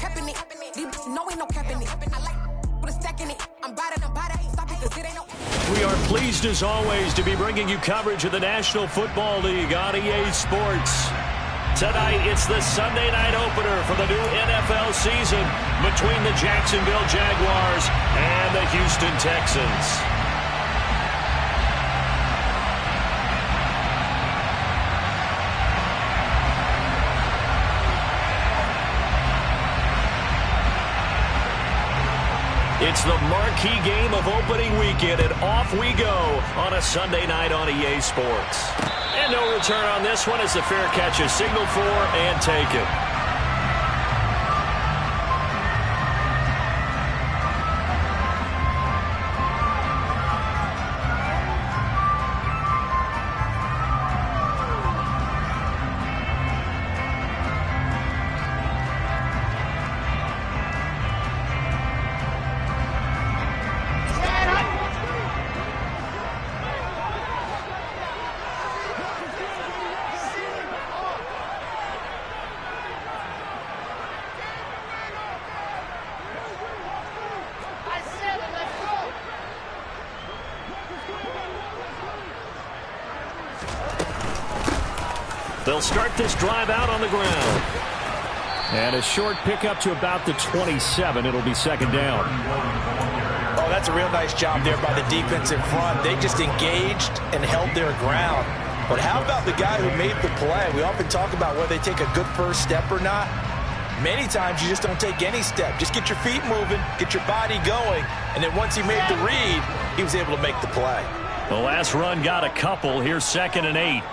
capping it. These bitches know ain't no capping it. I like put a stack in it. I'm bad at ain't stop it cause it ain't no. We are pleased as always to be bringing you coverage of the National Football League on EA Sports. Tonight, it's the Sunday night opener for the new NFL season between the Jacksonville Jaguars and the Houston Texans. It's the marquee game of opening weekend, and off we go on a Sunday night on EA Sports. And no return on this one as the fair catch is signaled for and taken. They'll start this drive out on the ground. And a short pickup to about the 27. It'll be second down. Oh, that's a real nice job there by the defensive front. They just engaged and held their ground. But how about the guy who made the play? We often talk about whether they take a good first step or not. Many times you just don't take any step. Just get your feet moving, get your body going, and then once he made the read, he was able to make the play. The last run got a couple. Here's 2nd and 8.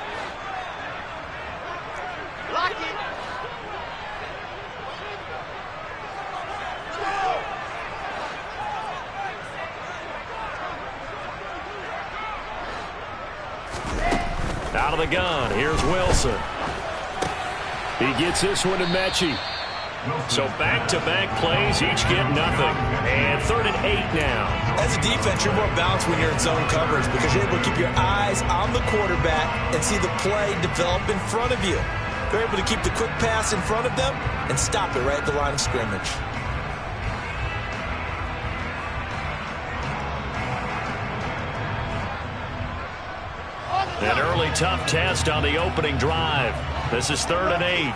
Out of the gun, here's Wilson. He gets this one to Mechie. So back-to-back plays, each get nothing. And 3rd and 8 now. As a defense, you're more balanced when you're in zone coverage because you're able to keep your eyes on the quarterback and see the play develop in front of you. They're able to keep the quick pass in front of them and stop it right at the line of scrimmage. An early tough test on the opening drive. This is 3rd and 8.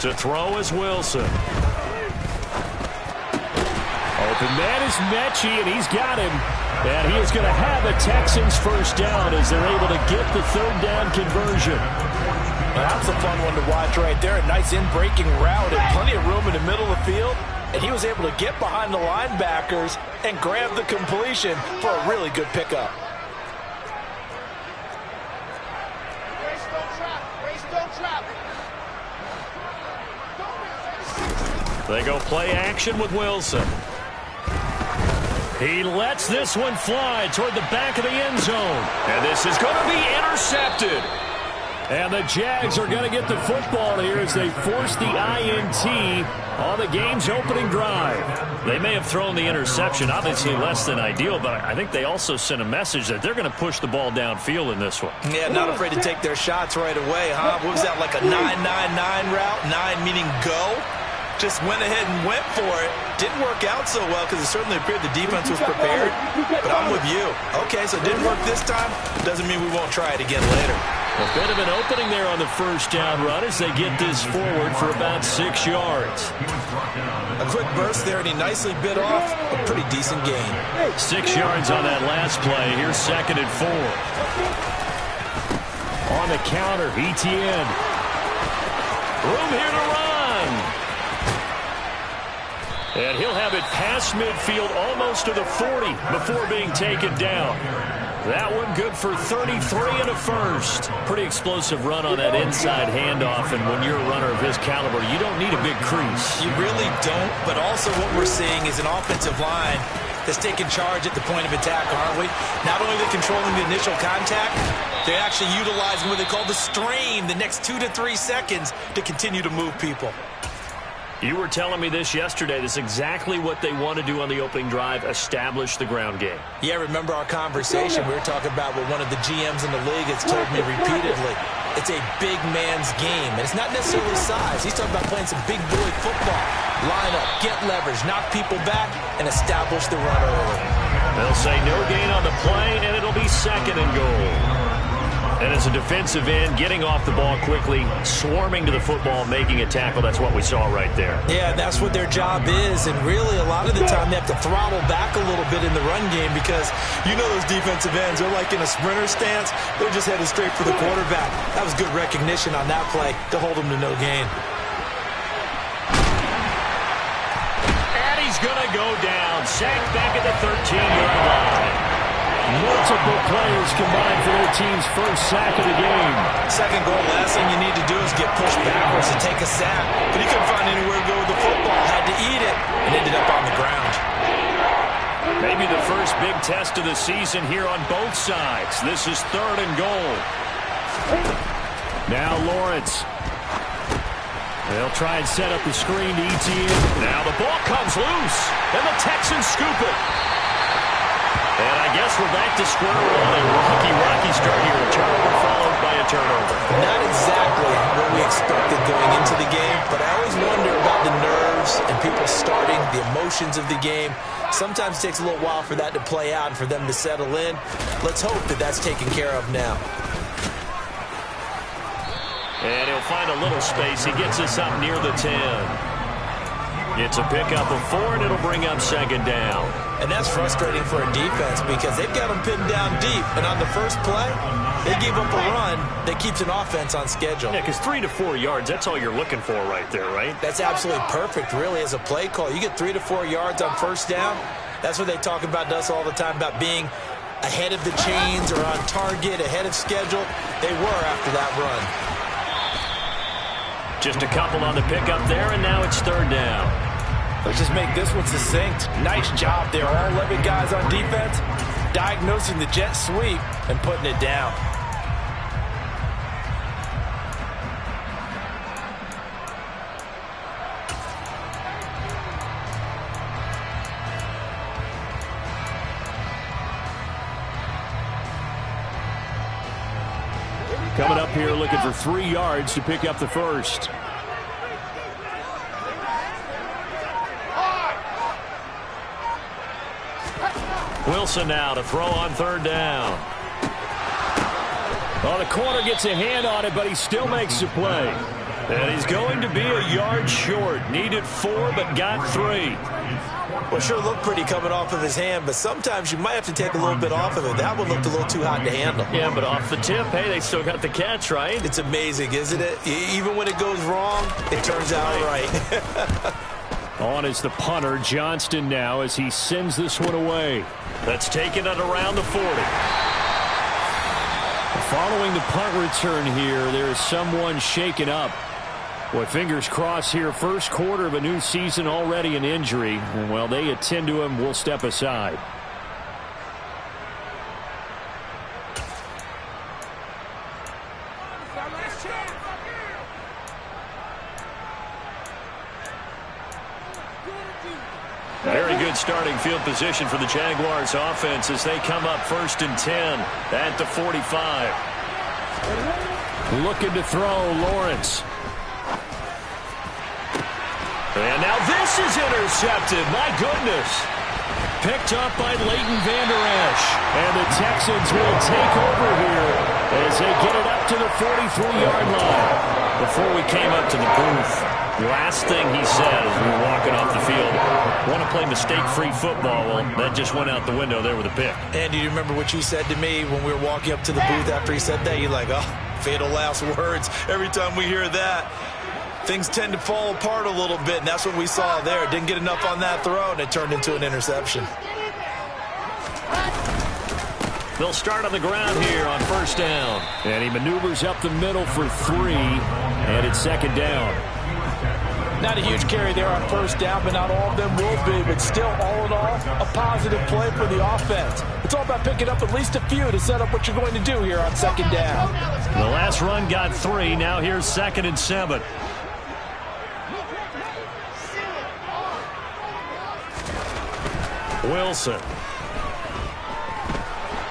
To throw is Wilson. Open man is Mechie, and he's got him. And he is going to have a Texans first down as they're able to get the 3rd down conversion. That's a fun one to watch right there. A nice in-breaking route and plenty of room in the middle of the field. And he was able to get behind the linebackers and grab the completion for a really good pickup. They go play action with Wilson. He lets this one fly toward the back of the end zone. And this is going to be intercepted. And the Jags are going to get the football here as they force the INT on the game's opening drive. They may have thrown the interception, obviously less than ideal, but I think they also sent a message that they're going to push the ball downfield in this one. Yeah, not afraid to take their shots right away, huh? What was that, like a 9-9-9 route? 9 meaning go? Just went ahead and went for it. Didn't work out so well because it certainly appeared the defense was prepared. But I'm with you. Okay, so it didn't work this time. Doesn't mean we won't try it again later. A bit of an opening there on the first down run as they get this forward for about 6 yards. A quick burst there, and he nicely bit off a pretty decent gain. 6 yards on that last play. Here's 2nd and 4. On the counter, Etienne. Room here to run. And he'll have it past midfield almost to the 40 before being taken down. That one good for 33 and a first. Pretty explosive run on that inside handoff, and when you're a runner of his caliber, you don't need a big crease. You really don't, but also what we're seeing is an offensive line that's taking charge at the point of attack, aren't we? Not only are they controlling the initial contact, they're actually utilizing what they call the strain the next 2 to 3 seconds to continue to move people. You were telling me this yesterday. This is exactly what they want to do on the opening drive, establish the ground game. Yeah, remember our conversation? We were talking about what one of the GMs in the league has told me repeatedly. It's a big man's game, and it's not necessarily size. He's talking about playing some big boy football. Line up, get leverage, knock people back, and establish the run early. They'll say no gain on the play, and it'll be 2nd and goal. And as a defensive end, getting off the ball quickly, swarming to the football, making a tackle, that's what we saw right there. Yeah, that's what their job is, and really a lot of the time they have to throttle back a little bit in the run game because you know those defensive ends, they're like in a sprinter stance. They're just headed straight for the quarterback. That was good recognition on that play to hold them to no gain. And he's going to go down, sacked back at the 13-yard line. Multiple players combined for their team's first sack of the game. 2nd goal, last thing you need to do is get pushed backwards and take a sack. But he couldn't find anywhere to go with the football, had to eat it, and ended up on the ground. Maybe the first big test of the season here on both sides. This is 3rd and goal. Now Lawrence. They'll try and set up the screen to Etienne. Now the ball comes loose, and the Texans scoop it. And I guess we're back to square one. A rocky start here. A turnover followed by a turnover. Not exactly what we expected going into the game, but I always wonder about the nerves and people starting, the emotions of the game. Sometimes it takes a little while for that to play out and for them to settle in. Let's hope that that's taken care of now. And he'll find a little space. He gets us up near the 10. It's a pickup of 4, and it'll bring up 2nd down. And that's frustrating for a defense because they've got them pinned down deep. And on the first play, they gave up a run that keeps an offense on schedule. Yeah, because 3 to 4 yards, that's all you're looking for right there, right? That's absolutely perfect, really, as a play call. You get 3 to 4 yards on first down. That's what they talk about to us all the time, about being ahead of the chains or on target, ahead of schedule. They were after that run. Just a couple on the pickup there, and now it's 3rd down. Let's just make this one succinct. Nice job there. All 11 guys on defense diagnosing the jet sweep and putting it down. Coming up here looking for 3 yards to pick up the first. Wilson now to throw on 3rd down. Oh, the corner gets a hand on it, but he still makes the play. And he's going to be a yard short. Needed 4, but got 3. Well, sure looked pretty coming off of his hand, but sometimes you might have to take a little bit off of it. That one looked a little too hot to handle. Yeah, but off the tip, hey, they still got the catch, right? It's amazing, isn't it? Even when it goes wrong, it turns out right. On is the punter, Johnston now, as he sends this one away. That's taken at around the 40. Following the punt return here, there is someone shaken up. Boy, fingers crossed here. First quarter of a new season, already an injury. And while they attend to him, we'll step aside. Very good starting field position for the Jaguars offense as they come up 1st and 10 at the 45. Looking to throw, Lawrence. And now this is intercepted. My goodness. Picked up by Leighton Vander Esch. And the Texans will take over here as they get it up to the 43-yard line. Before we came up to the booth, last thing he said as we were walking off the field, want to play mistake-free football. Well, that just went out the window there with a pick. And do you remember what you said to me when we were walking up to the booth after he said that? You're like, oh, fatal last words. Every time we hear that, things tend to fall apart a little bit, and that's what we saw there. Didn't get enough on that throw, and it turned into an interception. They'll start on the ground here on 1st down. And he maneuvers up the middle for 3, and it's 2nd down. Not a huge carry there on 1st down, but not all of them will be. But still, all in all, a positive play for the offense. It's all about picking up at least a few to set up what you're going to do here on 2nd down. The last run got 3. Now here's 2nd and 7. Wilson.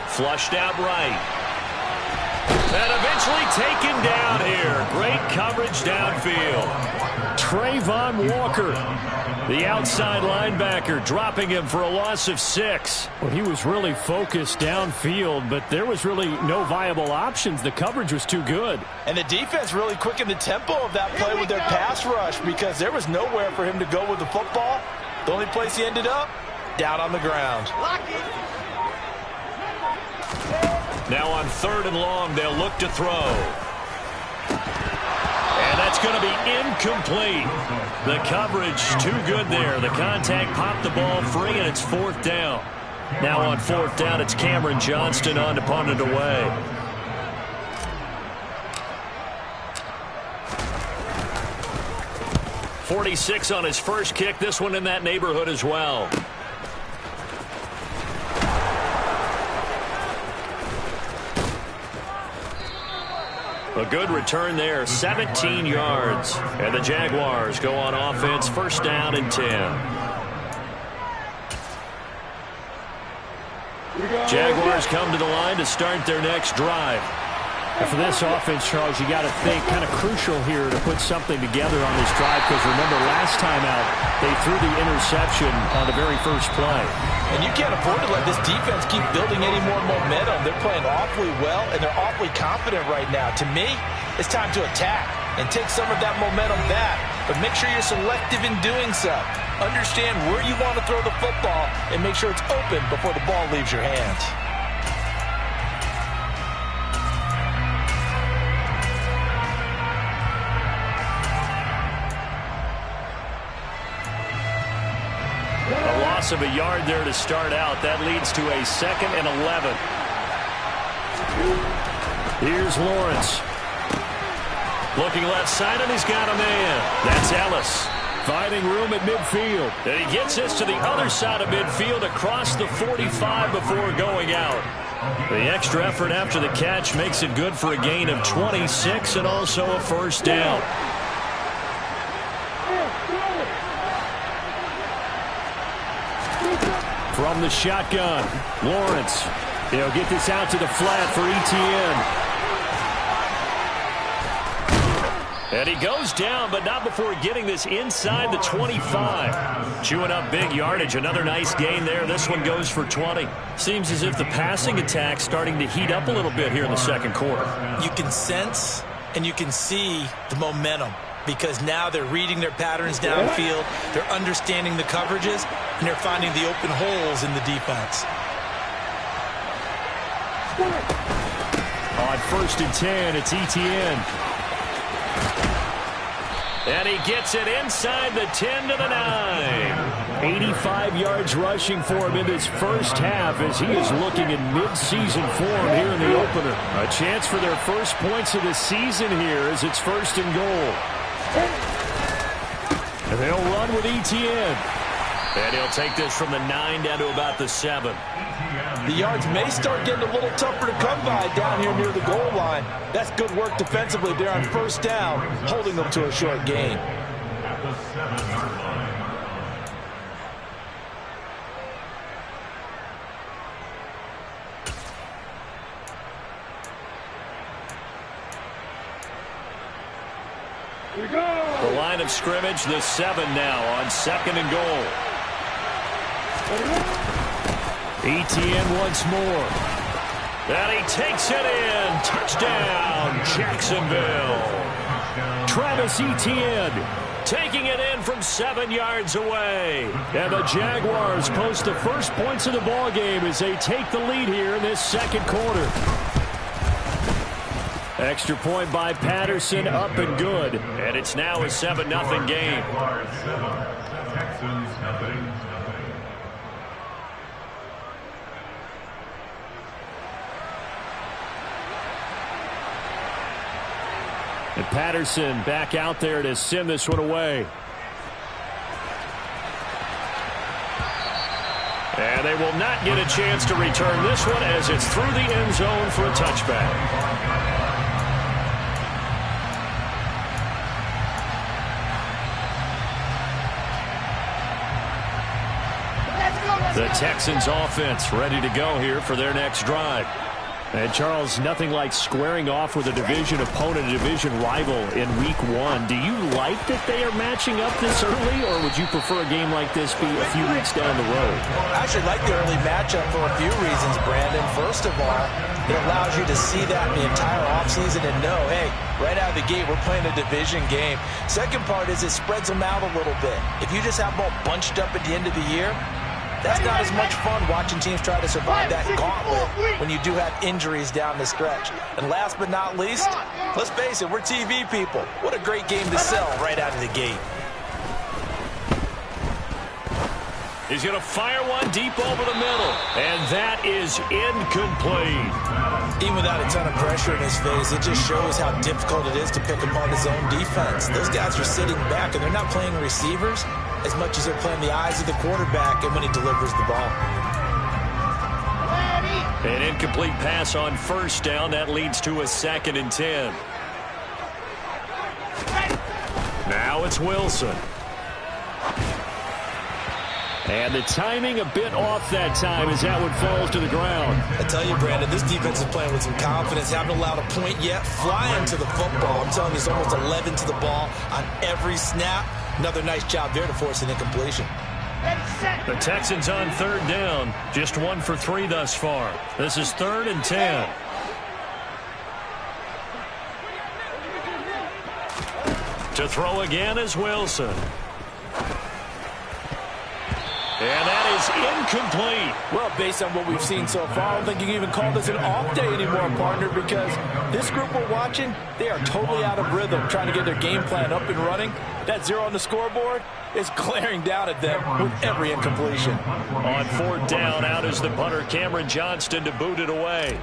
Flushed out right. And eventually taken down here. Great coverage downfield. Trayvon Walker, the outside linebacker, dropping him for a loss of 6. Well, he was really focused downfield, but there was really no viable options. The coverage was too good. And the defense really quickened the tempo of that play with their pass rush because there was nowhere for him to go with the football. The only place he ended up, down on the ground. Now on 3rd and long, they'll look to throw. And that's going to be incomplete. The coverage too good there. The contact popped the ball free, and it's 4th down. Now on 4th down, it's Cameron Johnston on to punt it away. .46 on his first kick. This one in that neighborhood as well. A good return there, 17 yards. And the Jaguars go on offense, 1st down and 10. Jaguars come to the line to start their next drive. And for this offense, Charles, you got to think kind of crucial here to put something together on this drive because remember last time out they threw the interception on the very first play. And you can't afford to let this defense keep building any more momentum. They're playing awfully well, and they're awfully confident right now. To me, it's time to attack and take some of that momentum back. But make sure you're selective in doing so. Understand where you want to throw the football and make sure it's open before the ball leaves your hands. A loss of a yard there to start out. That leads to a 2nd and 11. Here's Lawrence. Looking left side, and he's got a man. That's Ellis. Finding room at midfield. And he gets this to the other side of midfield across the 45 before going out. The extra effort after the catch makes it good for a gain of 26 and also a 1st down. From the shotgun, Lawrence. He'll get this out to the flat for Etienne. And he goes down, but not before getting this inside the 25. Chewing up big yardage. Another nice gain there. This one goes for 20. Seems as if the passing attack's starting to heat up a little bit here in the 2nd quarter. You can sense and you can see the momentum because now they're reading their patterns downfield, they're understanding the coverages, and they're finding the open holes in the defense. On 1st and 10, it's Etienne. And he gets it inside the 10 to the 9. 85 yards rushing for him in this first half as he is looking in mid-season form here in the opener. A chance for their first points of the season here as it's 1st and goal. And they'll run with Etienne. And he'll take this from the 9 down to about the 7. The yards may start getting a little tougher to come by down here near the goal line. That's good work defensively there on 1st down, holding them to a short gain. The line of scrimmage, the 7 now on 2nd and goal. Etienne once more. And he takes it in. Touchdown, Jacksonville. Travis Etienne taking it in from 7 yards away. And the Jaguars post the first points of the ball game as they take the lead here in this 2nd quarter. Extra point by Patterson, up and good. And it's now a 7-0 game. And Patterson back out there to send this one away. And they will not get a chance to return this one as it's through the end zone for a touchback. The Texans offense ready to go here for their next drive. And Charles, nothing like squaring off with a division opponent, a division rival in week 1. Do you like that they are matching up this early, or would you prefer a game like this be a few weeks down the road? I actually like the early matchup for a few reasons, Brandon. First of all, it allows you to see that in the entire offseason and know, hey, right out of the gate, we're playing a division game. Second part is it spreads them out a little bit. If you just have them all bunched up at the end of the year, that's not as much fun watching teams try to survive that gauntlet when you do have injuries down the stretch. And last but not least, let's face it, we're TV people. What a great game to sell right out of the gate. He's going to fire one deep over the middle, and that is incomplete. Even without a ton of pressure in his face, it just shows how difficult it is to pick apart his own defense. Those guys are sitting back, and they're not playing receivers as much as they're playing the eyes of the quarterback and when he delivers the ball. An incomplete pass on first down. That leads to a 2nd and 10. Now it's Wilson. And the timing a bit off that time as that one falls to the ground. I tell you, Brandon, this defense is playing with some confidence. Haven't allowed a point yet. Flying to the football. I'm telling you, it's almost 11 to the ball on every snap. Another nice job there to force an incompletion. The Texans on 3rd down. Just 1 for 3 thus far. This is 3rd and 10. To throw again is Wilson. And that is incomplete. Well, based on what we've seen so far, I don't think you can even call this an off day anymore, partner, because this group we're watching, they are totally out of rhythm, trying to get their game plan up and running. That 0 on the scoreboard is glaring down at them with every incompletion. On 4th down, out is the punter, Cameron Johnston, to boot it away.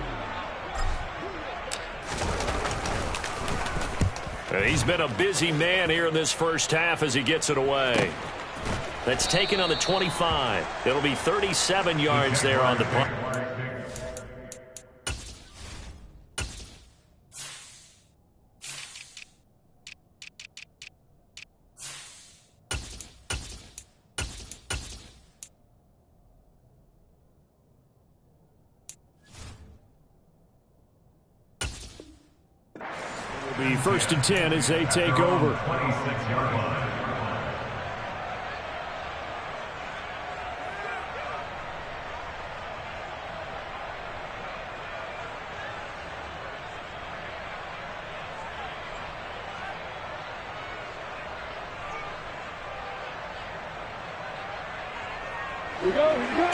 He's been a busy man here in this first half as he gets it away. That's taken on the 25. It'll be 37 yards there on the punt. It'll be 1st and 10 as they take over.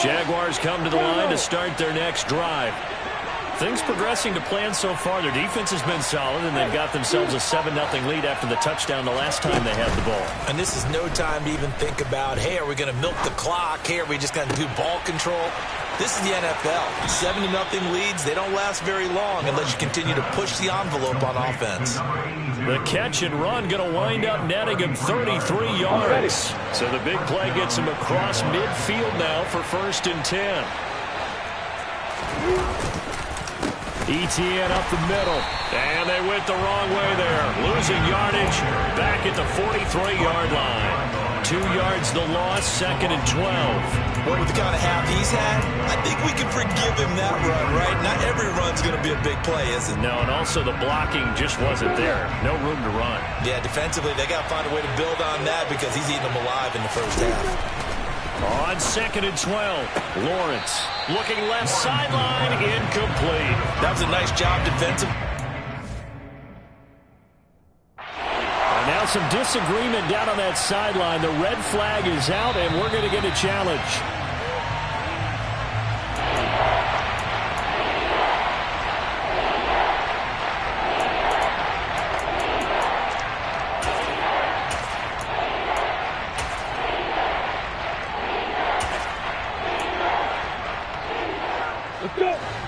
Jaguars come to the line to start their next drive. Things progressing to plan so far. Their defense has been solid, and they've got themselves a 7-0 lead after the touchdown the last time they had the ball. And this is no time to even think about, hey, are we going to milk the clock? Hey, are we just going to do ball control? This is the NFL. 7-0 leads, they don't last very long unless you continue to push the envelope on offense. The catch and run going to wind up netting him 33 yards. So the big play gets him across midfield now for 1st and 10. Etienne up the middle, and they went the wrong way there. Losing yardage back at the 43-yard line. 2 yards the loss, 2nd and 12. Well, with the kind of half he's had, I think we can forgive him that run, right? Not every run's going to be a big play, is it? No, and also the blocking just wasn't there. No room to run. Yeah, defensively, they got to find a way to build on that because he's eating them alive in the first half. On 2nd and 12, Lawrence looking left sideline, incomplete. That was a nice job defensive. And now some disagreement down on that sideline. The red flag is out, and we're going to get a challenge.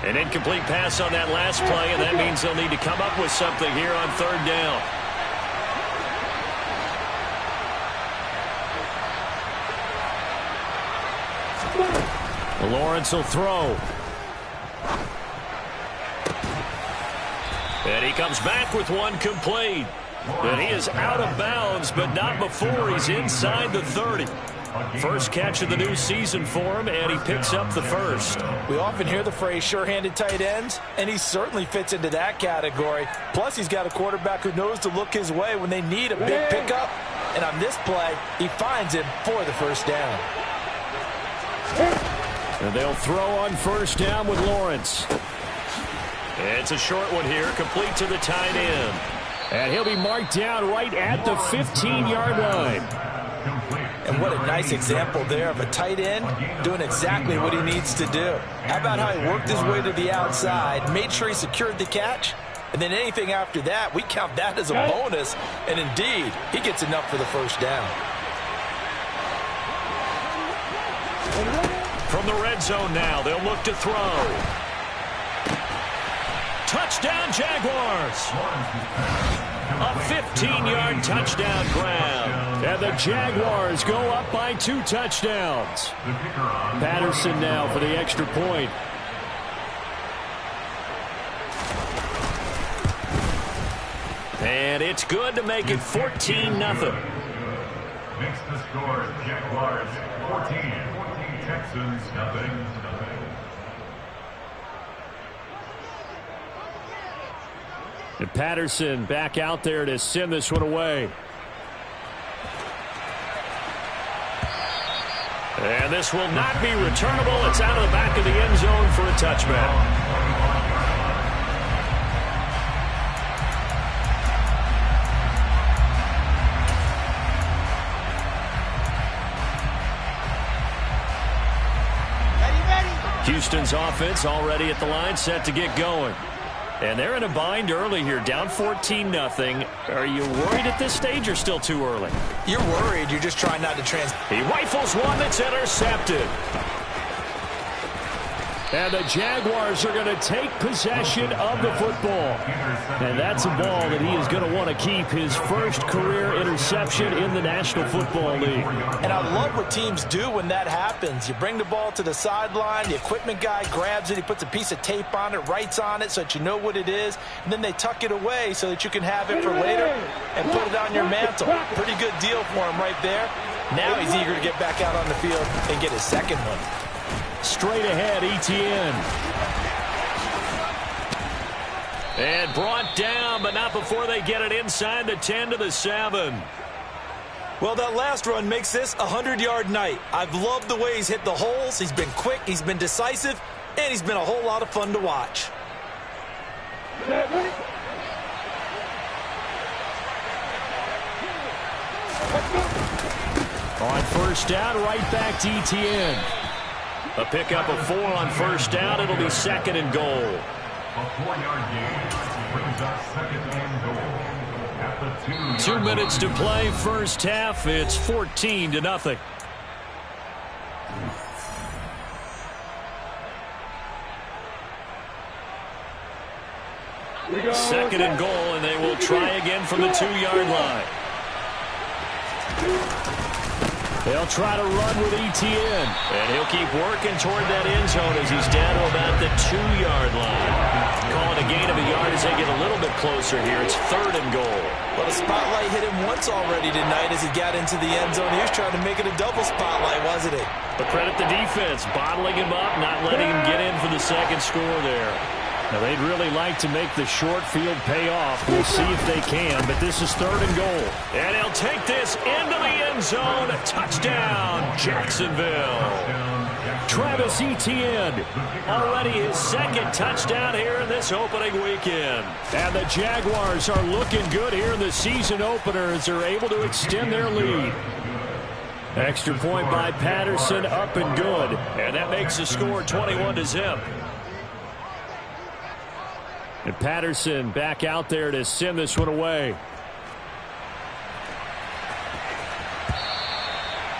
An incomplete pass on that last play, and that means they'll need to come up with something here on 3rd down. Lawrence will throw. And he comes back with one complete. And he is out of bounds, but not before he's inside the 30. First catch of the new season for him, and he picks up the first. We often hear the phrase sure-handed tight ends, and he certainly fits into that category. Plus, he's got a quarterback who knows to look his way when they need a big pickup. And on this play, he finds him for the first down. And they'll throw on first down with Lawrence. It's a short one here, complete to the tight end. And he'll be marked down right at the 15-yard line. And what a nice example there of a tight end doing exactly what he needs to do. How about how he worked his way to the outside, made sure he secured the catch, and then anything after that, we count that as a bonus. And indeed, he gets enough for the first down. From the red zone now, they'll look to throw. Touchdown, Jaguars! A 15-yard touchdown grab. And the Jaguars go up by 2 touchdowns. Patterson now for the extra point. And it's good to make it 14-0. Makes the score Jaguars 14, Texans nothing. And Patterson back out there to send this one away. And this will not be returnable. It's out of the back of the end zone for a touchback. Houston's offense already at the line, set to get going. And they're in a bind early here, down 14-0. Are you worried at this stage or still too early? You're worried. You're just trying not to He rifles one that's intercepted. And the Jaguars are going to take possession of the football. And that's a ball that he is going to want to keep, his first career interception in the National Football League. And I love what teams do when that happens. You bring the ball to the sideline, the equipment guy grabs it, he puts a piece of tape on it, writes on it so that you know what it is, and then they tuck it away so that you can have it for later and put it on your mantle. Pretty good deal for him right there. Now he's eager to get back out on the field and get his second one. Straight ahead, Etienne. And brought down, but not before they get it inside the 10 to the 7. Well, that last run makes this a 100-yard night. I've loved the way he's hit the holes. He's been quick, he's been decisive, and he's been a whole lot of fun to watch. On first down, right back to Etienne. A pickup of 4 on first down. It'll be second and goal. A 4-yard gain brings up second and goal at the 2-yard 2 minutes to play first half. It's 14-0. Second and goal, and they will try again from the 2-yard line. They'll try to run with Etienne. And he'll keep working toward that end zone as he's down to about the 2-yard line. Calling a gain of a yard as they get a little bit closer here. It's third and goal. Well, the spotlight hit him once already tonight as he got into the end zone. He was trying to make it a double spotlight, wasn't he? But credit the defense, bottling him up, not letting him get in for the second score there. Now, they'd really like to make the short field pay off. We'll see if they can, but this is third and goal. And he'll take this into the end zone. Touchdown, Jacksonville. Travis Etienne, already his second touchdown here in this opening weekend. And the Jaguars are looking good here in the season opener as they're able to extend their lead. Extra point by Patterson, up and good. And that makes the score 21-0. And Patterson back out there to send this one away.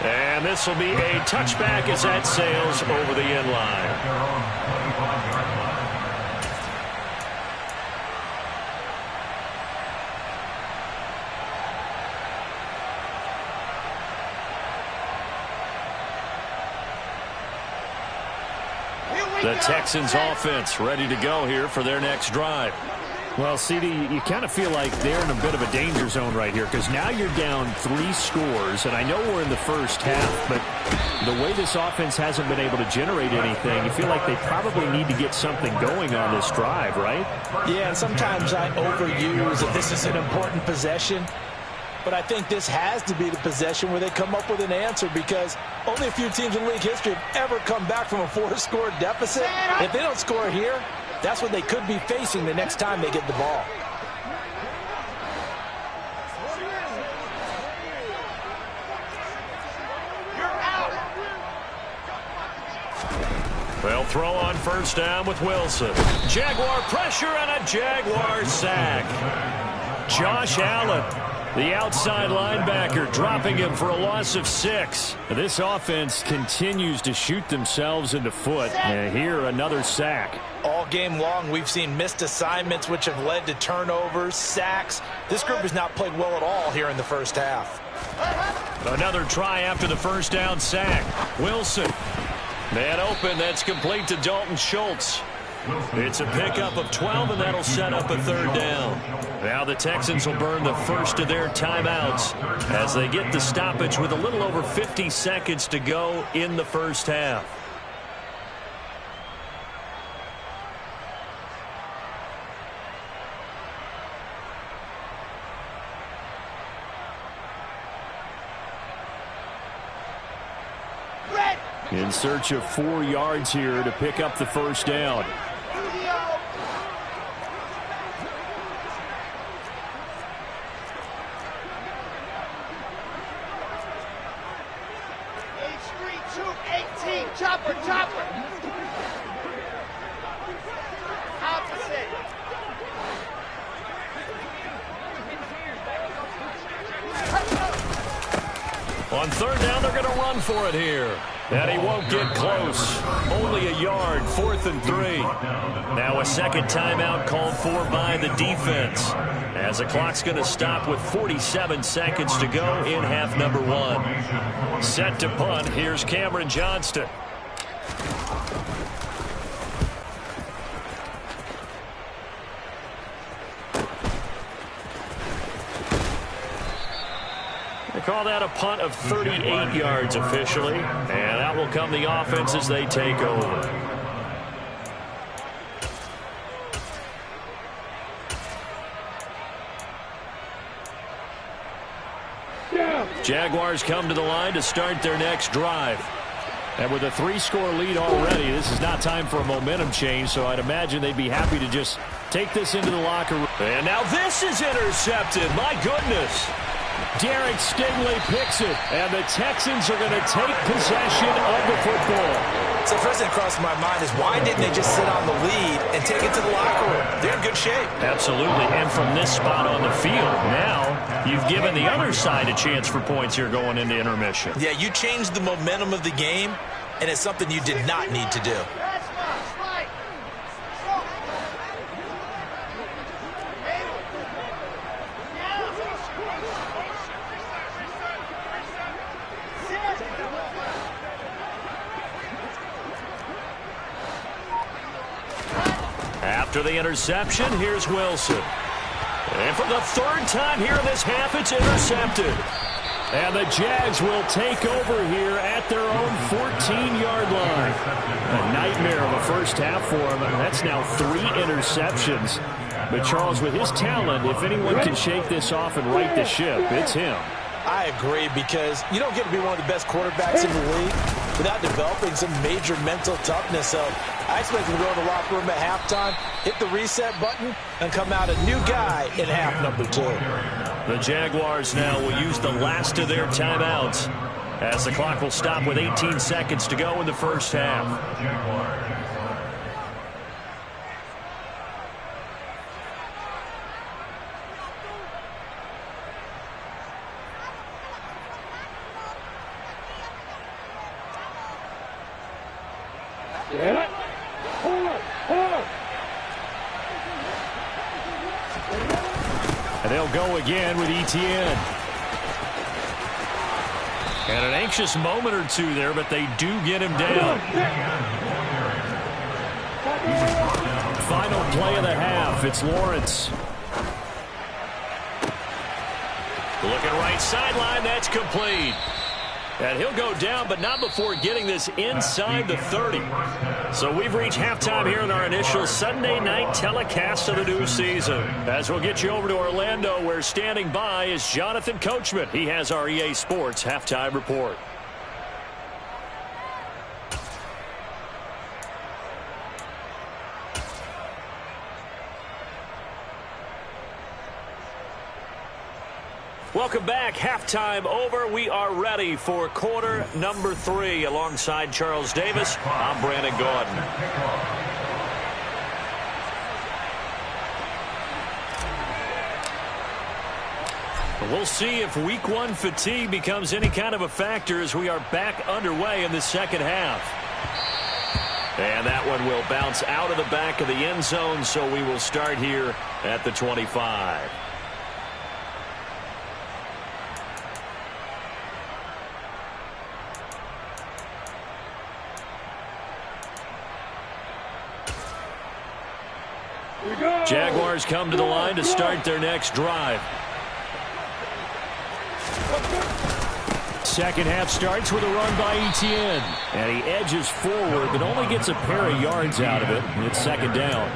And this will be a touchback as that sails over the end line. The Texans offense ready to go here for their next drive. Well, CD, you kind of feel like they're in a bit of a danger zone right here because now you're down 3 scores, and I know we're in the first half, but the way this offense hasn't been able to generate anything, you feel like they probably need to get something going on this drive, right? Yeah, and sometimes I overuse that this is an important possession, but I think this has to be the possession where they come up with an answer because only a few teams in league history have ever come back from a 4-score deficit. If they don't score here, that's what they could be facing the next time they get the ball. They'll throw on first down with Wilson. Jaguar pressure and a Jaguar sack. Josh Allen, the outside linebacker, dropping him for a loss of 6. This offense continues to shoot themselves in the foot. And here, another sack. All game long, we've seen missed assignments, which have led to turnovers, sacks. This group has not played well at all here in the first half. Another try after the first down sack. Wilson. Man open, that's complete to Dalton Schultz. It's a pickup of 12, and that'll set up a 3rd down. Now the Texans will burn the first of their timeouts as they get the stoppage with a little over 50 seconds to go in the first half. In search of 4 yards here to pick up the first down. Chopper. Opposite. On 3rd down, they're going to run for it here. And he won't get close. Only a yard, 4th and 3. Now a second timeout called for by the defense. As the clock's going to stop with 47 seconds to go in half number 1. Set to punt, here's Cameron Johnston. They call that a punt of 38 yards officially. And out will come the offense as they take over. Jaguars come to the line to start their next drive. And with a 3-score lead already, this is not time for a momentum change, so I'd imagine they'd be happy to just take this into the locker room. And now this is intercepted. My goodness. Derek Stingley picks it, and the Texans are going to take possession of the football. So first thing crossed my mind is why didn't they just sit on the lead and take it to the locker room? They're in good shape. Absolutely, and from this spot on the field, now you've given the other side a chance for points here going into intermission. Yeah, you changed the momentum of the game, and it's something you did not need to do. After the interception, here's Wilson. And for the 3rd time here in this half, it's intercepted. And the Jags will take over here at their own 14-yard line. A nightmare of a first half for him. That's now 3 interceptions. But Charles, with his talent, if anyone can shake this off and right the ship, it's him. I agree, because you don't get to be one of the best quarterbacks in the league without developing some major mental toughness. So I expect him to go in the locker room at halftime, hit the reset button, and come out a new guy in half number 2. The Jaguars now will use the last of their timeouts as the clock will stop with 18 seconds to go in the first half. And they'll go again with Etienne. And an anxious moment or two there, but they do get him down. final play of the half. It's Lawrence. Looking right sideline. That's complete. And he'll go down, but not before getting this inside the 30. So we've reached halftime here in our initial Sunday night telecast of the new season. As we'll get you over to Orlando, where standing by is Jonathan Coachman. He has our EA Sports halftime report. Welcome back. Halftime over. We are ready for quarter number 3. Alongside Charles Davis, I'm Brandon Gaudin. We'll see if week 1 fatigue becomes any kind of a factor as we are back underway in the second half. And that one will bounce out of the back of the end zone, so we will start here at the 25. Jaguars come to the line to start their next drive. Second half starts with a run by Etienne. And he edges forward, but only gets a pair of yards out of it. It's second down.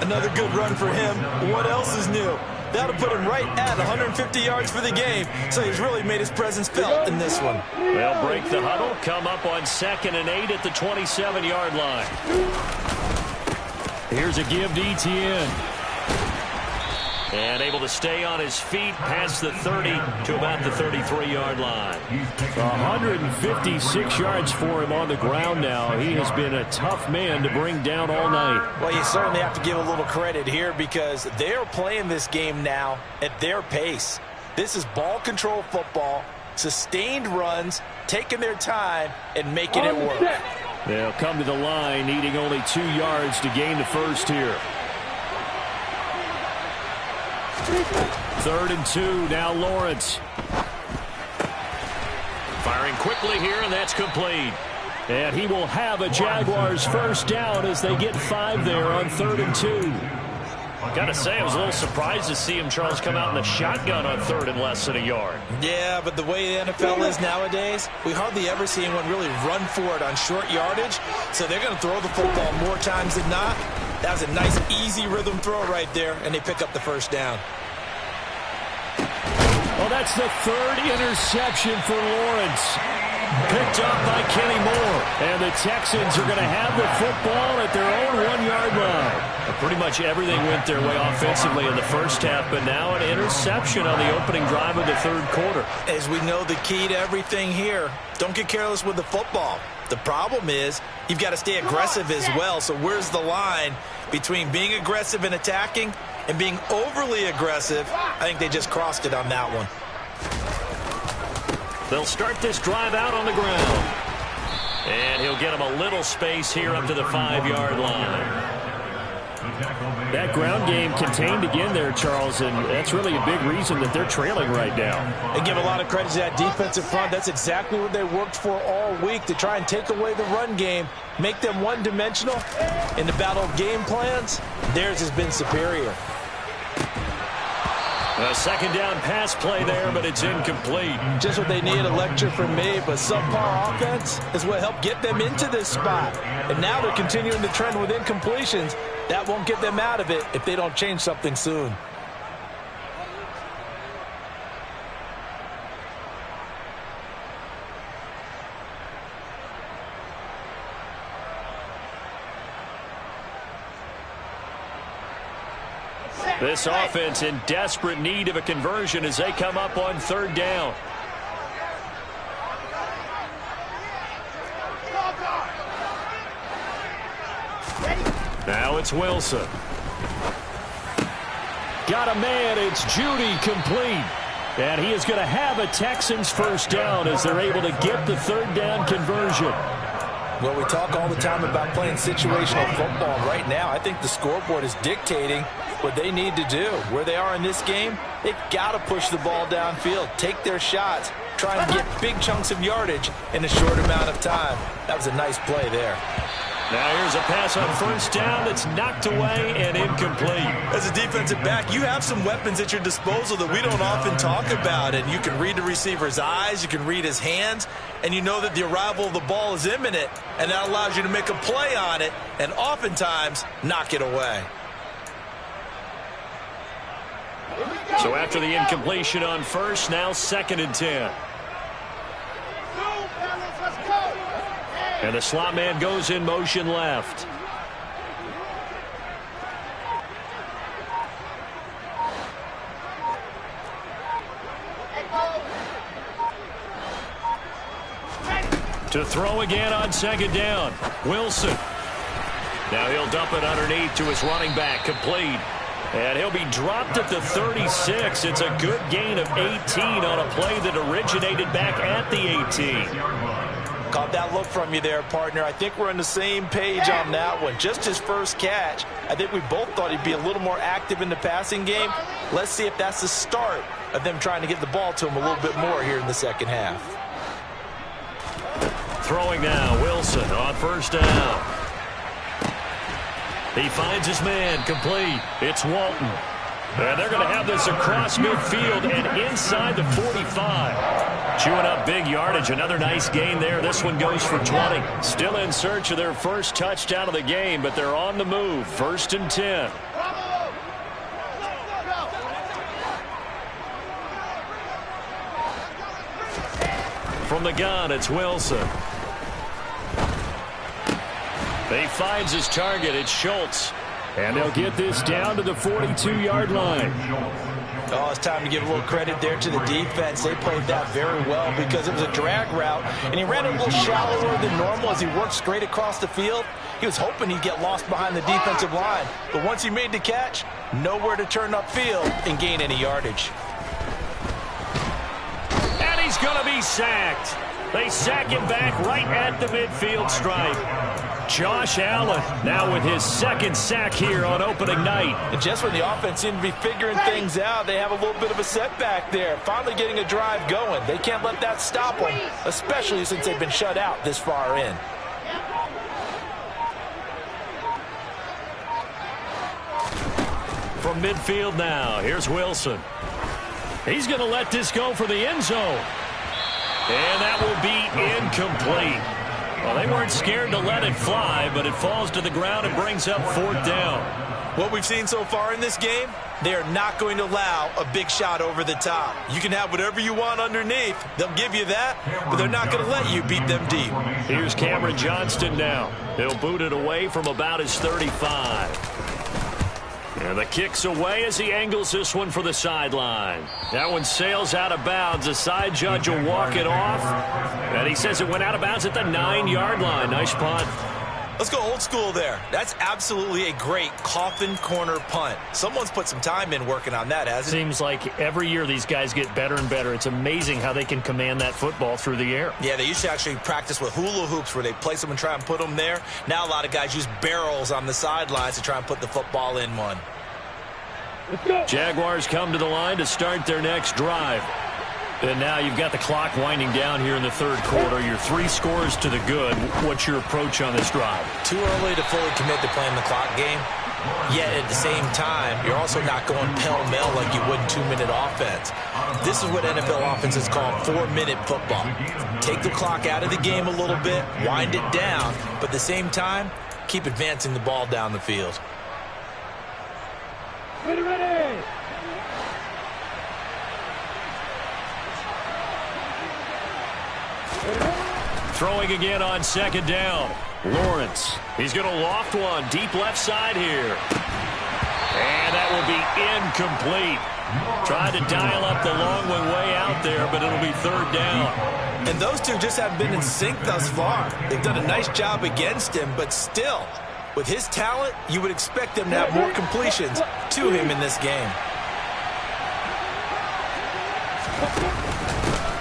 Another good run for him. What else is new? That'll put him right at 150 yards for the game. So he's really made his presence felt in this one. They'll break the huddle, come up on 2nd and 8 at the 27-yard line. Here's a give to Etienne. And able to stay on his feet past the 30 to about the 33-yard line. 156 yards for him on the ground now. He has been a tough man to bring down all night. Well, you certainly have to give a little credit here because they're playing this game now at their pace. This is ball control football, sustained runs, taking their time, and making it work. They'll come to the line, needing only 2 yards to gain the first here. 3rd and 2, now Lawrence. Firing quickly here, and that's complete. And he will have a Jaguars first down as they get 5 there on 3rd and 2. Got to say, I was a little surprised to see him, Charles, come out in the shotgun on 3rd and less than a yard. Yeah, but the way the NFL is nowadays, we hardly ever see anyone really run for it on short yardage. So they're going to throw the football more times than not. That was a nice, easy rhythm throw right there, and they pick up the first down. Well, that's the 3rd interception for Lawrence. Picked up by Kenny Moore. And the Texans are going to have the football at their own 1-yard line. Pretty much everything went their way offensively in the first half, but now an interception on the opening drive of the 3rd quarter. As we know, the key to everything here, don't get careless with the football. The problem is you've got to stay aggressive as well. So where's the line between being aggressive and attacking and being overly aggressive? I think they just crossed it on that one. They'll start this drive out on the ground. And he'll get him a little space here up to the 5-yard line. That ground game contained again there, Charles, and that's really a big reason that they're trailing right now. They give a lot of credit to that defensive front. That's exactly what they worked for all week, to try and take away the run game, make them one-dimensional. In the battle of game plans, theirs has been superior. A second down pass play there, but it's incomplete. Just what they need, a lecture from me, but subpar offense is what helped get them into this spot. And now they're continuing to trend with incompletions. That won't get them out of it if they don't change something soon. This offense in desperate need of a conversion as they come up on 3rd down. Now it's Wilson. Got a man. It's Judy complete. And he is going to have a Texans first down as they're able to get the 3rd down conversion. Well, we talk all the time about playing situational football. Right now, I think the scoreboard is dictating what they need to do. Where they are in this game, they've got to push the ball downfield, take their shots, try and get big chunks of yardage in a short amount of time. That was a nice play there. Now here's a pass on first down that's knocked away and incomplete. As a defensive back, you have some weapons at your disposal that we don't often talk about. And you can read the receiver's eyes, you can read his hands, and you know that the arrival of the ball is imminent, and that allows you to make a play on it and oftentimes knock it away. So after the incompletion on first, now 2nd and 10. And the slot man goes in motion left. To throw again on 2nd down. Wilson. Now he'll dump it underneath to his running back. Complete. And he'll be dropped at the 36. It's a good gain of 18 on a play that originated back at the 18. Caught that look from you there, partner. I think we're on the same page on that one. Just his first catch. I think we both thought he'd be a little more active in the passing game. Let's see if that's the start of them trying to get the ball to him a little bit more here in the second half. Throwing now, Wilson on first down. He finds his man, complete. It's Walton. And they're going to have this across midfield and inside the 45. Chewing up big yardage. Another nice gain there. This one goes for 20. Still in search of their first touchdown of the game, but they're on the move. 1st and 10. From the gun, it's Wilson. He finds his target. It's Schultz. And they'll get this down to the 42-yard line. Oh, it's time to give a little credit there to the defense. They played that very well because it was a drag route, and he ran it a little shallower than normal as he worked straight across the field. He was hoping he'd get lost behind the defensive line, but once he made the catch, nowhere to turn upfield and gain any yardage. And he's going to be sacked. They sack him back right at the midfield stripe. Josh Allen now with his 2nd sack here on opening night. And just when the offense seemed to be figuring things out, they have a little bit of a setback there. Finally getting a drive going. They can't let that stop them, especially since they've been shut out this far in. From midfield now, here's Wilson. He's going to let this go for the end zone. And that will be incomplete. Well, they weren't scared to let it fly, but it falls to the ground and brings up 4th down. What we've seen so far in this game, they are not going to allow a big shot over the top. You can have whatever you want underneath. They'll give you that, but they're not going to let you beat them deep. Here's Cameron Johnston now. He'll boot it away from about his 35. And the kick's away as he angles this one for the sideline. That one sails out of bounds. The side judge will walk it off. And he says it went out of bounds at the 9-yard line. Nice punt. Let's go old school there. That's absolutely a great coffin corner punt. Someone's put some time in working on that, hasn't it? Seems like every year these guys get better and better. It's amazing how they can command that football through the air. Yeah, they used to actually practice with hula hoops where they place them and try and put them there. Now a lot of guys use barrels on the sidelines to try and put the football in one. Jaguars come to the line to start their next drive. And now you've got the clock winding down here in the 3rd quarter. You're 3 scores to the good. What's your approach on this drive? Too early to fully commit to playing the clock game. Yet at the same time, you're also not going pell-mell like you would in 2-minute offense. This is what NFL offenses call 4-minute football. Take the clock out of the game a little bit, wind it down, but at the same time, keep advancing the ball down the field. Ready. Throwing again on 2nd down. Lawrence. He's going to loft one deep left side here. And that will be incomplete. Tried to dial up the long one way out there, but it'll be 3rd down. And those two just haven't been in sync thus far. They've done a nice job against him, but still, with his talent, you would expect them to have more completions to him in this game.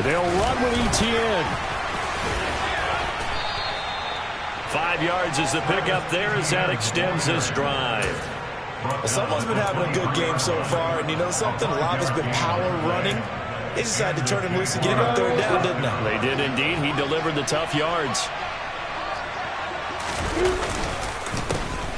They'll run with ETN. 5 yards is the pickup there as that extends this drive. Well, someone's been having a good game so far, and you know something? A lot has been power running. They decided to turn him loose again on 3rd down, didn't they? They did indeed. He delivered the tough yards.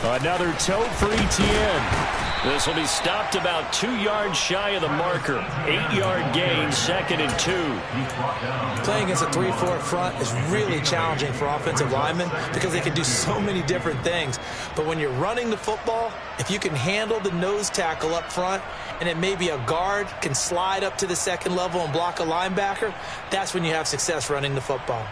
Another tote for Etienne. This will be stopped about 2 yards shy of the marker. 8-yard gain, 2nd and 2. Playing against a 3-4 front is really challenging for offensive linemen because they can do so many different things. But when you're running the football, if you can handle the nose tackle up front and it may be a guard can slide up to the second level and block a linebacker, that's when you have success running the football.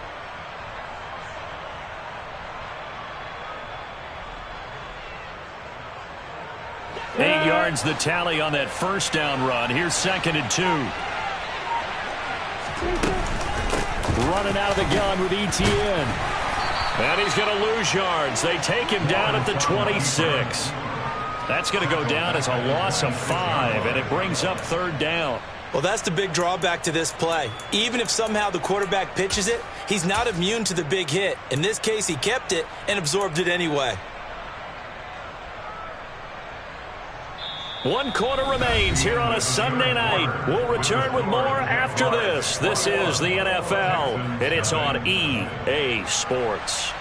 Eight yards the tally on that first down run. Here's 2nd and 2. Running out of the gun with Etienne. And he's going to lose yards. They take him down at the 26. That's going to go down as a loss of 5, and it brings up 3rd down. Well, that's the big drawback to this play. Even if somehow the quarterback pitches it, he's not immune to the big hit. In this case, he kept it and absorbed it anyway. 1 quarter remains here on a Sunday night. We'll return with more after this. This is the NFL, and it's on EA Sports.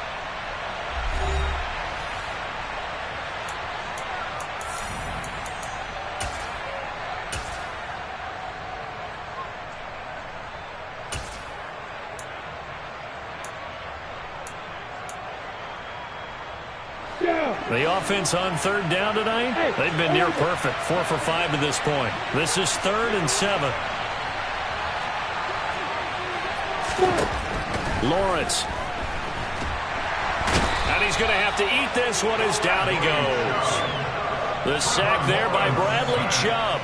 The offense on 3rd down tonight, they've been near perfect. 4 for 5 to this point. This is 3rd and 7. Lawrence. And he's going to have to eat this one as down he goes. The sack there by Bradley Chubb.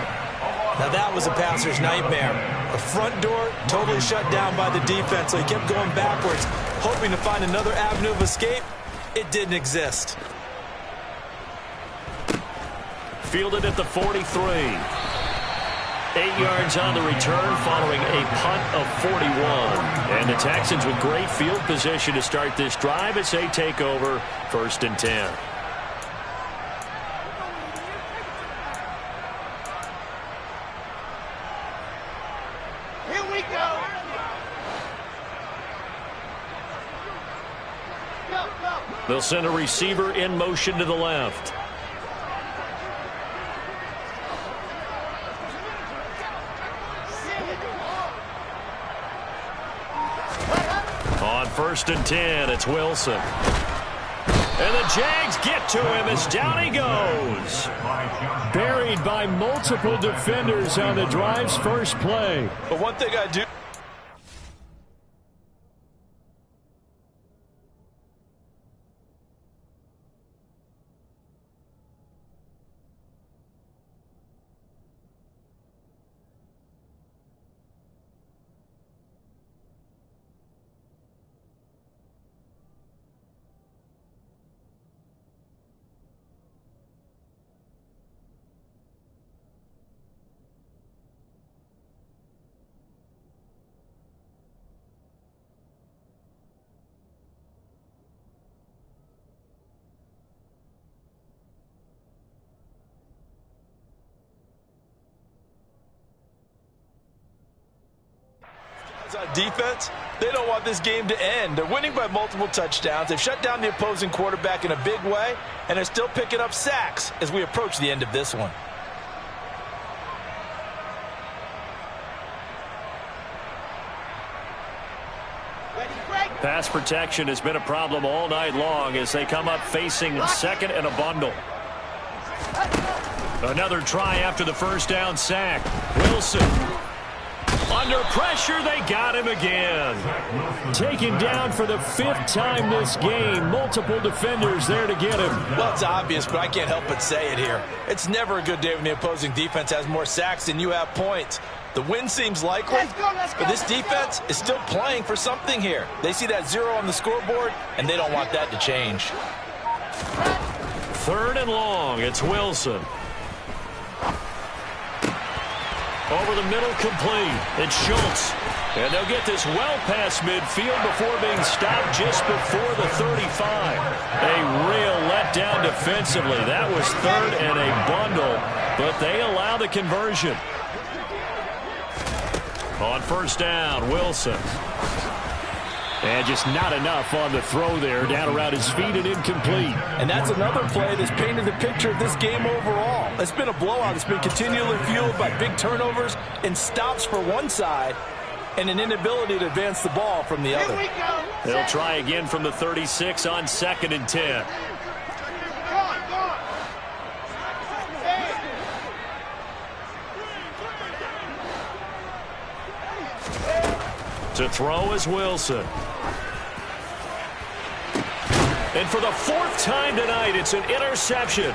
Now that was a passer's nightmare. The front door totally shut down by the defense, so he kept going backwards, hoping to find another avenue of escape. It didn't exist. Fielded at the 43. 8 yards on the return following a punt of 41. And the Texans with great field position to start this drive as they take over 1st and 10. Here we go. They'll send a receiver in motion to the left. On 1st and 10, it's Wilson. And the Jags get to him as down he goes. Buried by multiple defenders on the drive's first play. But one thing I do... On defense, they don't want this game to end. They're winning by multiple touchdowns. They've shut down the opposing quarterback in a big way, and they're still picking up sacks as we approach the end of this one. Pass protection has been a problem all night long as they come up facing 2nd and a bundle. Another try after the first down sack. Wilson. Under pressure, they got him again. Taken down for the 5th time this game. Multiple defenders there to get him. Well, it's obvious, but I can't help but say it here. It's never a good day when the opposing defense has more sacks than you have points. The win seems likely, but this defense is still playing for something here. They see that 0 on the scoreboard, and they don't want that to change. 3rd and long, it's Wilson. Over the middle, complete. It's Schultz. And they'll get this well past midfield before being stopped just before the 35. A real letdown defensively. That was 3rd and a bundle, but they allow the conversion. On 1st down, Wilson. And just not enough on the throw there, down around his feet and incomplete. And that's another play that's painted the picture of this game overall. It's been a blowout. It's been continually fueled by big turnovers and stops for one side and an inability to advance the ball from the other. They'll try again from the 36 on 2nd and 10. To throw is Wilson. And for the 4th time tonight, it's an interception.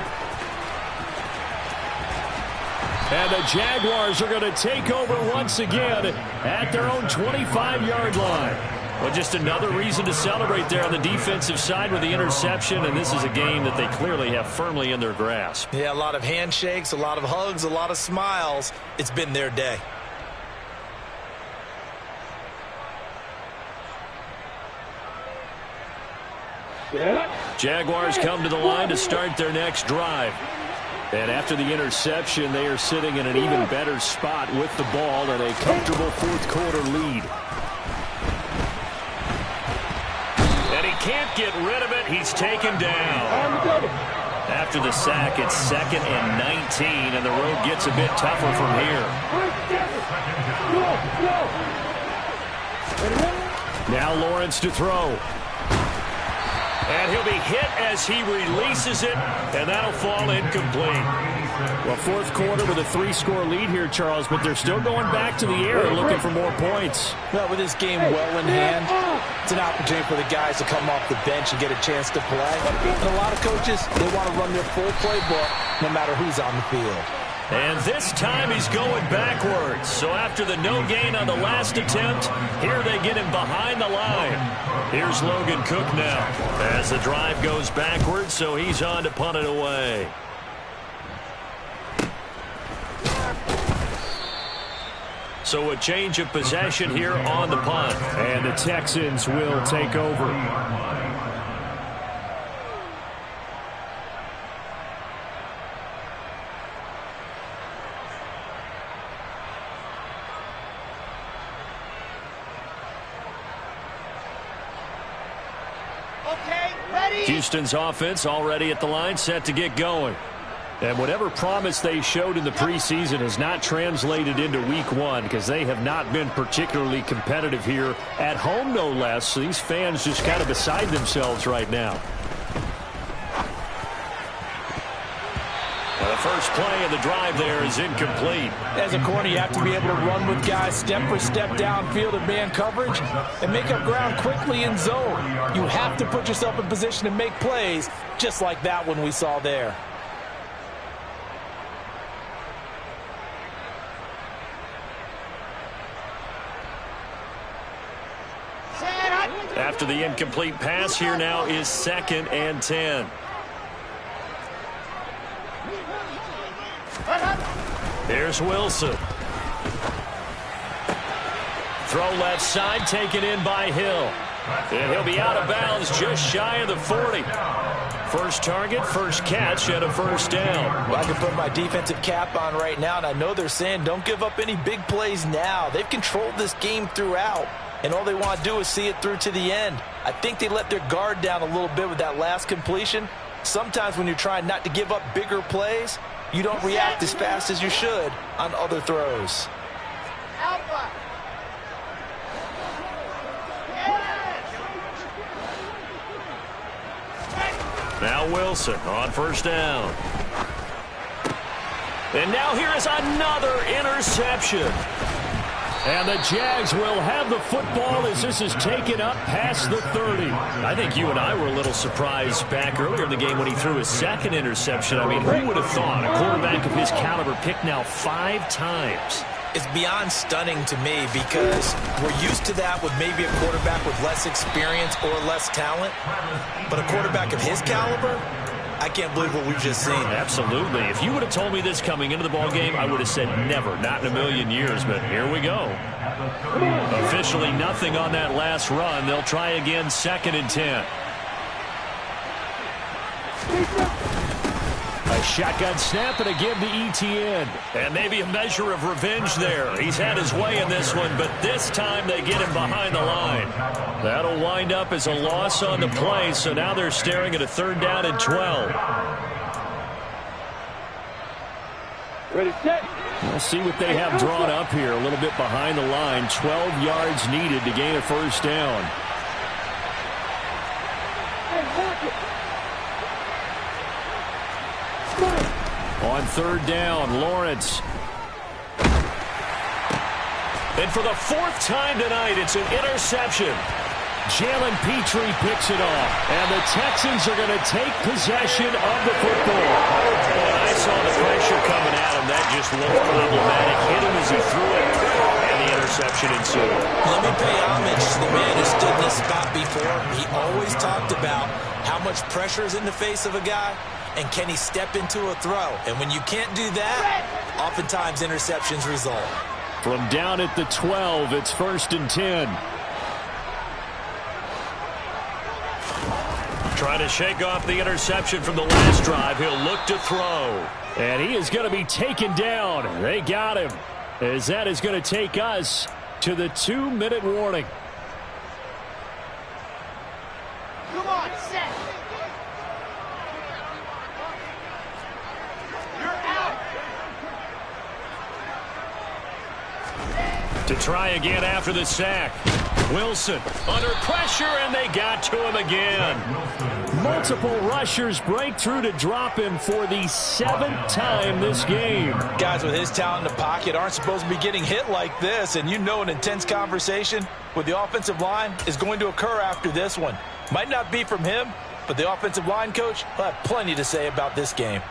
And the Jaguars are going to take over once again at their own 25-yard line. Well, just another reason to celebrate there on the defensive side with the interception, and this is a game that they clearly have firmly in their grasp. Yeah, a lot of handshakes, a lot of hugs, a lot of smiles. It's been their day. Jaguars come to the line to start their next drive. And after the interception, they are sitting in an even better spot with the ball and a comfortable 4th quarter lead. And he can't get rid of it. He's taken down. After the sack, it's 2nd and 19, and the road gets a bit tougher from here. Now Lawrence to throw. And he'll be hit as he releases it, and that'll fall incomplete. Well, 4th quarter with a 3-score lead here, Charles, but they're still going back to the air looking for more points. Well, with this game well in hand, it's an opportunity for the guys to come off the bench and get a chance to play. And a lot of coaches, they want to run their full playbook no matter who's on the field. And this time he's going backwards. So after the no gain on the last attempt, here they get him behind the line. Here's Logan Cook now as the drive goes backwards, so he's on to punt it away. So a change of possession here on the punt. And the Texans will take over. Houston's offense already at the line, set to get going. And whatever promise they showed in the preseason has not translated into week 1 because they have not been particularly competitive here at home, no less. So these fans just kind of beside themselves right now. Well, the first play of the drive there is incomplete. As a corner, you have to be able to run with guys step for step downfield in man coverage and make up ground quickly in zone. You have to put yourself in position to make plays just like that one we saw there. After the incomplete pass, here now is 2nd and 10. Here's Wilson. Throw left side, taken in by Hill. And he'll be out of bounds just shy of the 40. First target, first catch, and a first down. Well, I can put my defensive cap on right now, and I know they're saying don't give up any big plays now. They've controlled this game throughout, and all they want to do is see it through to the end. I think they let their guard down a little bit with that last completion. Sometimes when you're trying not to give up bigger plays, you don't react as fast as you should on other throws. Alpha. Now Wilson on first down. And now here is another interception. And the Jags will have the football as this is taken up past the 30. I think you and I were a little surprised back earlier in the game when he threw his 2nd interception. I mean, who would have thought a quarterback of his caliber picked now 5 times? It's beyond stunning to me because we're used to that with maybe a quarterback with less experience or less talent. But a quarterback of his caliber, I can't believe what we've just seen. Absolutely. If you would have told me this coming into the ballgame, I would have said never, not in a million years. But here we go. Officially nothing on that last run. They'll try again, 2nd and 10. A shotgun snap and a give to Etienne. And maybe a measure of revenge there. He's had his way in this one, but this time they get him behind the line. That'll wind up as a loss on the play, so now they're staring at a 3rd down and 12. Ready, set. We'll see what they have drawn up here. A little bit behind the line. 12 yards needed to gain a 1st down. On 3rd down, Lawrence. And for the 4th time tonight, it's an interception. Jalen Petrie picks it off. And the Texans are going to take possession of the football. When I saw the pressure coming at him, that just looked problematic. Hit him as he threw it, and the interception ensued. Let me pay homage to the man who stood in this spot before. He always talked about how much pressure is in the face of a guy, and can he step into a throw? And when you can't do that, oftentimes interceptions result. From down at the 12, it's 1st and 10. Trying to shake off the interception from the last drive. He'll look to throw. And he is going to be taken down. They got him. As that is going to take us to the 2-minute warning. Come on, set. To try again after the sack. Wilson under pressure, and they got to him again. Multiple rushers break through to drop him for the 7th time this game. Guys with his talent in the pocket aren't supposed to be getting hit like this, and you know an intense conversation with the offensive line is going to occur after this one. Might not be from him, but the offensive line coach will have plenty to say about this game.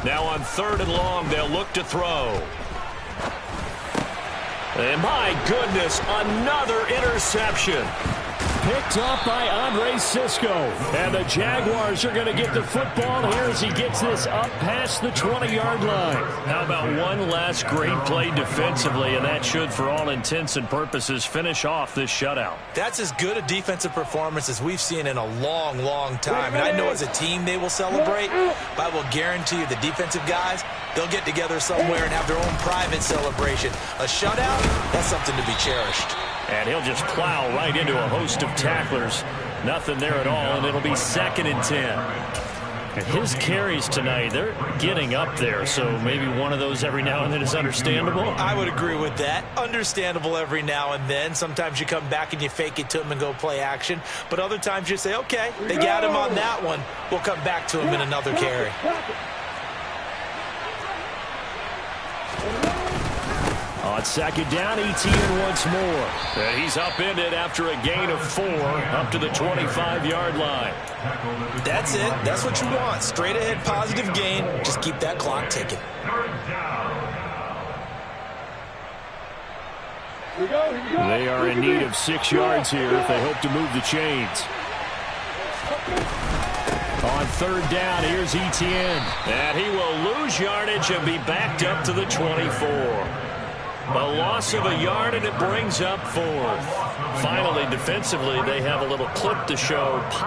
Now on 3rd and long, they'll look to throw. And my goodness, another interception. Picked up by Andre Cisco. And the Jaguars are going to get the football here as he gets this up past the 20-yard line. How about one last great play defensively, and that should, for all intents and purposes, finish off this shutout. That's as good a defensive performance as we've seen in a long, long time. And I know as a team they will celebrate, but I will guarantee you the defensive guys, they'll get together somewhere and have their own private celebration. A shutout, that's something to be cherished. And he'll just plow right into a host of tacklers. Nothing there at all, and it'll be 2nd and 10. And his carries tonight, they're getting up there, so maybe one of those every now and then is understandable. I would agree with that. Understandable every now and then. Sometimes you come back and you fake it to him and go play action. But other times you say, okay, they got him on that one. We'll come back to him in another carry. On 2nd down, Etienne once more. And he's upended after a gain of 4 up to the 25-yard line. That's it. That's what you want. Straight ahead positive gain. Just keep that clock ticking. They are in need of 6 yards here if they hope to move the chains. On 3rd down, here's Etienne. And he will lose yardage and be backed up to the 24. A loss of a yard, and it brings up 4th. Finally, defensively, they have a little clip to show positive.